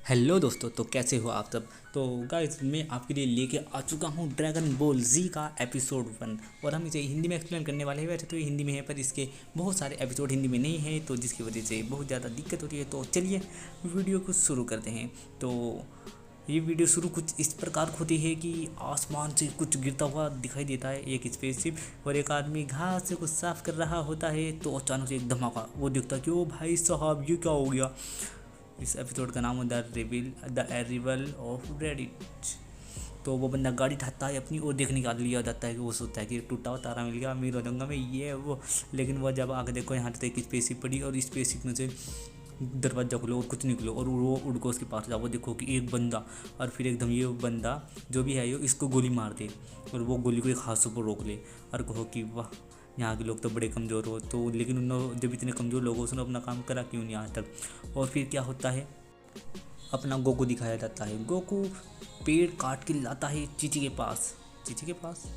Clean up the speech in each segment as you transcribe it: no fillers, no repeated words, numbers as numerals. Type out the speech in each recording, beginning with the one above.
Hello दोस्तों, तो कैसे हो आप सब। तो गाइस, मैं आपके लिए लेके आ चुका हूँ ड्रैगन बॉल जी का एपिसोड 1। और हम इसे हिंदी में एक्सप्लेन करने वाले हैं। वैसे तो ये हिंदी में है, पर इसके बहुत सारे एपिसोड हिंदी में नहीं है, तो जिसकी वजह से बहुत ज़्यादा दिक्कत होती है। तो चलिए वीडियो को शुरू करते हैं। तो ये वीडियो शुरू कुछ इस प्रकार होती है कि आसमान से कुछ गिरता हुआ दिखाई देता है, एक स्पेसशिप, और एक आदमी घास से कुछ साफ कर रहा होता है। तो अचानक से एक धमाका वो दिखता है कि ओ भाई साहब, ये क्या हो गया। इस एपिसोड का नाम है द एरिवल ऑफ रेडिट। तो वो बंदा गाड़ी उठाता है अपनी और देखने का लिया जाता है कि वो सोचता है कि टूटा हुआ तारा मिल गया, अमीर हो जाऊंगा मैं, ये वो। लेकिन वो जब आगे देखो, यहाँ तक एक स्पेसशिप पड़ी और स्पेसशिप में से दरवाजा खुलो और कुछ निकलो और वो उड़ को उसके पास जाओ, वो देखो कि एक बंदा, और फिर एकदम ये बंदा जो भी है ये इसको गोली मार दे और वो गोली को एक हाथों पर रोक ले और कहो कि वाह, यहाँ के लोग तो बड़े कमज़ोर हो। तो लेकिन उन्होंने जब इतने कमज़ोर लोगों उसने अपना काम करा क्यों नहीं आज तक। और फिर क्या होता है, अपना गोकू दिखाया जाता है। गोकू पेड़ काट के लाता है चीची के पास। चीची के पास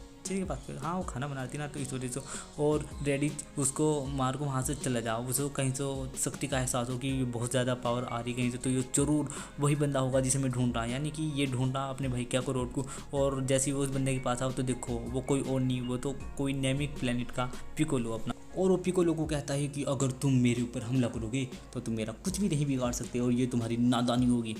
हाँ, वो खाना बनाती ना, तो इस वजह से। और रेडिट उसको मार को वहाँ से चला जाओ, उसको कहीं से शक्ति का एहसास हो कि बहुत ज़्यादा पावर आ रही कहीं से, तो ये जरूर वही बंदा होगा जिसे मैं ढूंढ रहा, यानी कि ये ढूंढ रहा अपने भाई क्या को रोड को। और जैसे ही वो उस बंदे के पास आओ तो देखो वो कोई और नहीं, वो तो कोई नेमिक प्लेनेट का पिकोलो अपना। और वो पिकोलो को कहता है कि अगर तुम मेरे ऊपर हमला करोगे तो तुम मेरा कुछ भी नहीं बिगाड़ सकते और ये तुम्हारी नादानी होगी।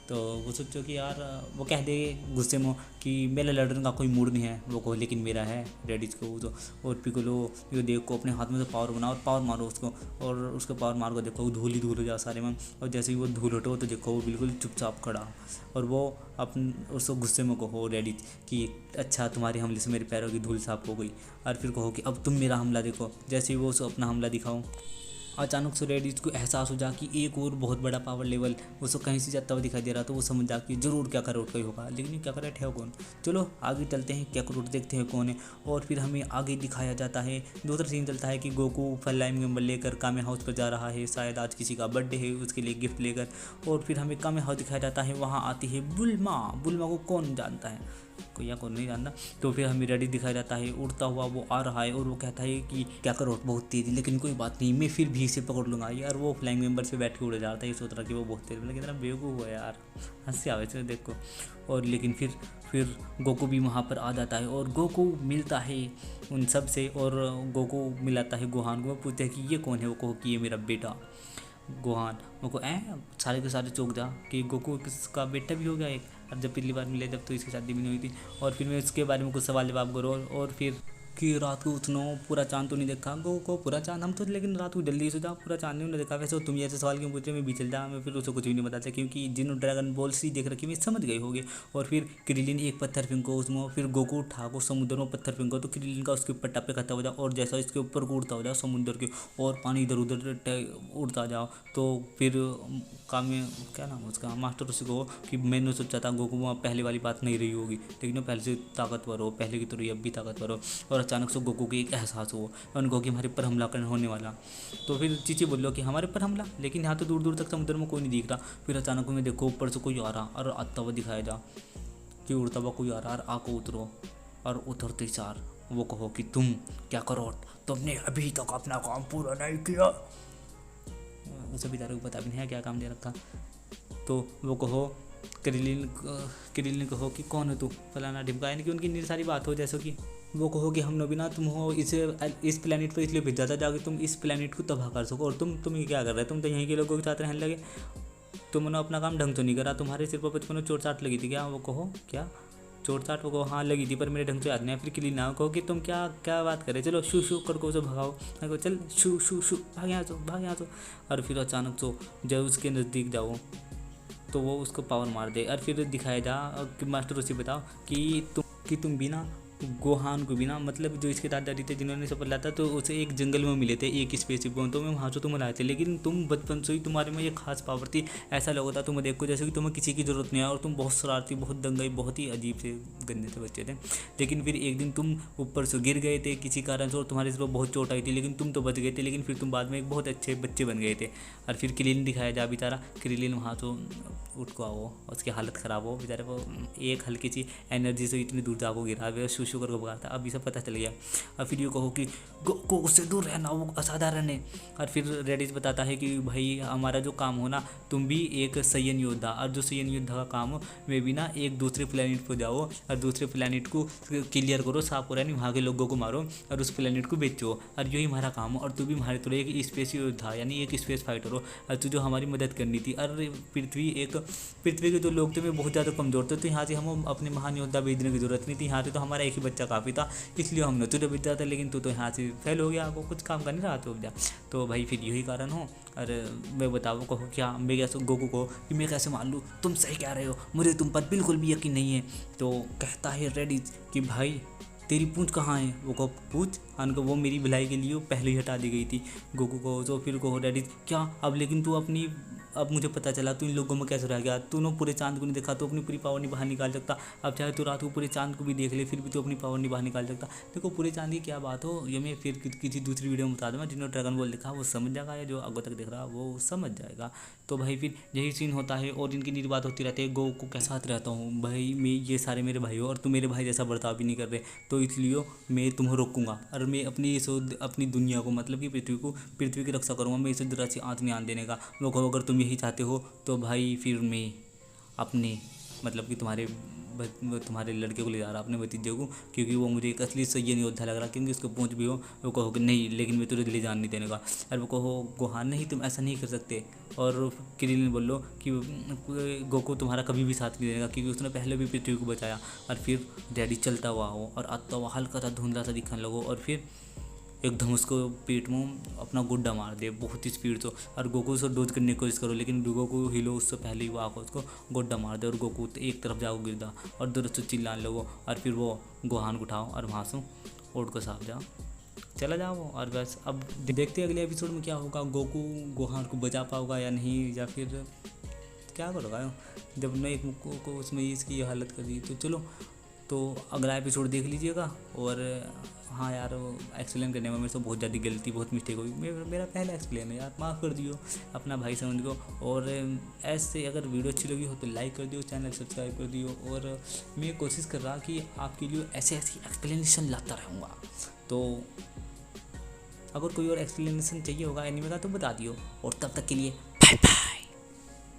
तो वो सोचो कि यार, वो कह दे गुस्से में कि मेरा लड़ने का कोई मूड नहीं है। वो कहो लेकिन मेरा है रेडिस को। तो और पिकोलो ये देख को अपने हाथ में से पावर बनाओ और पावर मारो उसको, और उसको पावर मार को देखो धूल ही धूल हो जाए सारे में। और जैसे ही वो धूल हटो तो देखो वो बिल्कुल चुपचाप खड़ा, और वो अपन उसको गुस्से में कहो रेडिस कि अच्छा, तुम्हारे हमले से मेरे पैरों की धूल साफ हो गई। और फिर कहो कि अब तुम मेरा हमला देखो। जैसे ही वो उसको अपना हमला दिखाओ, अचानक से रेडिस को एहसास हो जा कि एक और बहुत बड़ा पावर लेवल उसको कहीं से जाता हुआ दिखाई दे रहा। तो वो समझ जा कि जरूर क्या करोट का ही होगा, लेकिन क्या करेट है कौन। चलो आगे चलते हैं, क्या करोट देखते हैं कौन है। और फिर हमें आगे दिखाया जाता है, दूसरा सीन चलता है कि गोकू फ्लाइंग मेम्बर लेकर कामे हाउस पर जा रहा है, शायद आज किसी का बर्थडे है, उसके लिए गिफ्ट लेकर। और फिर हमें कामे हाउस दिखाया जाता है, वहाँ आती है बुल्मा। बुल्मा को कौन जानता है, कोई या कौन नहीं जानता। तो फिर हमें रेडी दिखाया जाता है, उड़ता हुआ वो आ रहा है और वो कहता है कि क्या करो बहुत तेज है, लेकिन कोई बात नहीं, मैं फिर भी इसे पकड़ लूँगा यार। वो फ्लाइंग मेम्बर से बैठ के उड़ जाता है, ये सोच रहा कि वो बहुत तेज, लेकिन इतना बेवकूफ़ है यार, हंसी आवे से देखो। और लेकिन फिर गोकू भी वहाँ पर आ जाता है और गोकू मिलता है उन सब से, और गोकू मिलाता है गोहान को। वो पूछते हैं कि ये कौन है, वो कहो कि ये मेरा बेटा गोहान। वो सारे के सारे चौंक जा कि गोकू किसका बेटा भी हो गया एक। और जब पिछली बार मिले जब तो इसकी शादी भी नहीं हुई थी। और फिर मैं इसके बारे में कुछ सवाल जवाब करो। और फिर कि रात को उठनो पूरा चांद तो नहीं देखा गो को, पूरा चांद हम तो, लेकिन रात को जल्दी से जा, पूरा चांद नहीं देखा। वैसे तुम ऐसे सवाल क्यों पूछे, मैं भी चल जा, मैं फिर उसको कुछ भी नहीं बताता, क्योंकि जिन्होंने ड्रैगन बॉल सी देख रखी मैं समझ गए होगे। और फिर क्रिलिन एक पत्थर फेंको उसमें, फिर गोकू उठा को समुद्र में पत्थर फेंको तो क्रिलिन का उसके ऊपर टप्पे खत्म हो जाओ, और जैसा इसके ऊपर उड़ता हो जाओ समुद्र के, और पानी इधर उधर उड़ता जाओ। तो फिर काम में क्या नाम है उसका, मास्टर उसी को कि मैंने सोचा था गोकू वहाँ पहले वाली बात नहीं रही होगी, लेकिन वो पहले से ताकतवर हो, पहले की तरह अब भी ताकतवर हो। और अचानक से गोकू की एक एहसास हो, उनको कि हमारे ऊपर हमला करने होने वाला। तो फिर चीची बोलो कि हमारे ऊपर हमला, लेकिन यहाँ तो दूर दूर तक समुद्र में कोई नहीं दिख रहा। फिर अचानक में देखो ऊपर से कोई आ रहा और आता हुआ दिखाया जा कि उड़ता हुआ कोई आ रहा, और आको उतरो। और उतरते चार वो कहो कि तुम क्या करो, तुमने अभी तक अपना काम पूरा नहीं किया। उसे भी तारे को पता भी नहीं है क्या काम दे रखा। तो वो कहो क्रिलिन कहो कि कौन है तू, फलाना ढिमका, यानी कि उनकी इतनी सारी बात हो, जैसे कि वो कहो कि हम लोग भी ना, तुम हो इस प्लेनेट पर इसलिए भेजा था जाके तुम इस प्लेनेट को तबाह कर सको, और तुम ये क्या कर रहे, तुम तो यहीं के लोगों के साथ रहने लगे, तुमने अपना काम ढंग से नहीं करा, तुम्हारे सिर पर बचपन चोट चाट लगी थी क्या। वो कहो क्या चोट चाट, वो कहो हाँ लगी थी पर मेरे ढंग से याद नहीं है। फिर क्लीन ना कहो कि तुम क्या क्या बात करे, चलो शू शू कर को उसे भगाओ, कहो चल शू शू शू भाग यहाँ से भाग यहाँ से। और फिर अचानक से जब उसके नज़दीक जाओ तो वो उसको पावर मार दे। और फिर दिखाया जा कि मास्टर उसे बताओ कि तुम बिना गोहान को बिना, मतलब जो इसके दादा दादी थे जिन्होंने सफर लाया था, तो उसे एक जंगल में मिले थे एक स्पेसशिप में, तो मैं वहाँ से तुम लाए थे, लेकिन तुम बचपन से ही तुम्हारे में ये खास पावर थी। ऐसा लगा था तुम्हें देखो जैसे कि तुम्हें किसी की ज़रूरत नहीं है, और तुम बहुत शरारती, बहुत दंगाई, बहुत ही अजीब से गंदे से बच्चे थे। लेकिन फिर एक दिन तुम ऊपर से गिर गए थे किसी कारण से, और तुम्हारे सिर पर बहुत चोट आई थी, लेकिन तुम तो बच गए थे, लेकिन फिर तुम बाद में एक बहुत अच्छे बच्चे बन गए थे। और फिर क्रिलिन दिखाया जा भी तारा, क्रिलिन वहाँ तो उठ को वो उसकी हालत ख़राब हो, बेचारे को एक हल्की सी एनर्जी से इतनी दूर जाको गिरा हुआ, शू करके भगा था। अब ये सब पता चल गया। और फिर ये कहो कि को उससे दूर रहना, वो असाधारण है। और फिर रेडिस बताता है कि भाई हमारा जो काम हो ना, तुम भी एक सैयन योद्धा, और जो सैयन योद्धा का काम हो वे भी ना एक दूसरे प्लेनेट पर जाओ और दूसरे प्लेनेट को क्लियर करो, साफ करो, यानी वहाँ के लोगों को मारो और उस प्लेनेट को बेचो, और यही हमारा काम हो। और तू भी हमारे तरह एक स्पेस योद्धा यानी एक स्पेस फाइटर हो, और तू जो हमारी मदद करनी थी। और पृथ्वी के जो लोग थे वे बहुत ज़्यादा कमज़ोर थे, तो यहाँ से हम अपने महान योद्धा भेजने की जरूरत नहीं थी। यहाँ से तो हमारा एक ही बच्चा काफ़ी था, इसलिए हमने तुझे भेजा था, लेकिन तू तो यहाँ से फेल हो गया, आपको कुछ काम कर नहीं रहा तो जा। तो भाई फिर यही कारण हो। अरे मैं बताऊँ कहो क्या, मैं कैसे गोकू को कि मैं कैसे मान लूँ, तुम सही कह रहे हो, मुझे तुम पर बिल्कुल भी यकीन नहीं है। तो कहता है रेडिस कि भाई तेरी पूंछ कहाँ है। वो को पूछ को वो मेरी भलाई के लिए पहले ही हटा दी गई थी गोकू को। तो फिर को रेडिस क्या अब, लेकिन तू अपनी, अब मुझे पता चला तू इन लोगों में कैसे रह गया, तूने पूरे चांद को नहीं देखा तो अपनी पूरी पावर नहीं बाहर निकाल सकता। अब चाहे तू रात को पूरे चांद को भी देख ले फिर भी तो अपनी पावर नहीं बाहर निकाल सकता। देखो पूरे चांद की क्या बात हो, ये मैं फिर किसी दूसरी वीडियो में बता दूँगा। जिन्होंने ड्रैगन बॉल देखा वो समझ जाएगा, या जो आगे तक देख रहा वो समझ जाएगा। तो भाई फिर यही सीन होता है और इनकी निर्बात होती रहती है। गोकू के साथ रहता हूँ भाई मैं, ये सारे मेरे भाई हो और तुम मेरे भाई जैसा बर्ताव भी नहीं कर रहे, तो इसलिए मैं तुम्हें रोकूंगा और मैं अपनी दुनिया को, मतलब कि पृथ्वी की रक्षा करूँगा। मैं इसे जरा सी आँच नहीं आने देने का। वो कहो अगर तुम यही चाहते हो तो भाई फिर मैं अपने, मतलब कि तुम्हारे लड़के को ले जा रहा अपने भतीजे को, क्योंकि वो मुझे एक असली सैयन योद्धा लग रहा, क्योंकि उसको पहुँच भी हो। वो कहो कि नहीं, लेकिन मैं तुझे ले जान नहीं देने का। और वो कहो गोहान नहीं, तुम ऐसा नहीं कर सकते। और क्रिलिन बोलो कि गोकू तुम्हारा कभी भी साथ नहीं देगा, क्योंकि उसने पहले भी पृथ्वी को बचाया। और फिर डैडी चलता हुआ हो और आता हुआ हल्का सा धुंधला सा दिखने लगो, और फिर एकदम उसको पेट में अपना गुड्डा मार दे बहुत ही स्पीड से। और गोकू से डोज करने की कोशिश करो, लेकिन गोकू हिलो उससे पहले ही वो आकर उसको गुड्डा मार दे और गोकू एक तरफ जाओ गिरदा और दूर से चिल्लाने लगो। और फिर वो गोहान को उठाओ और वहाँ से ओट को साफ जाओ, चला जाओ। और बस अब देखते हैं अगले एपिसोड में क्या होगा, गोकू गोहान को बचा पाओगा या नहीं, या फिर क्या करोगा जब नए को उसमें इसकी ये हालत कर दी। तो चलो, तो अगला एपिसोड देख लीजिएगा। और हाँ यार, एक्सप्लेन करने में मेरे से बहुत ज़्यादा गलती, बहुत मिस्टेक हुई। मेरा पहला एक्सप्लेन है यार, माफ़ कर दियो, अपना भाई समझ को। और ऐसे अगर वीडियो अच्छी लगी हो तो लाइक कर दियो, चैनल सब्सक्राइब कर दियो। और मैं कोशिश कर रहा कि आपके लिए ऐसे एक्सप्लेनेशन लाता रहूँगा। तो अगर कोई और एक्सप्लेनेशन चाहिए होगा एनीमे का तो बता दियो। और तब तक के लिए बाय बाय।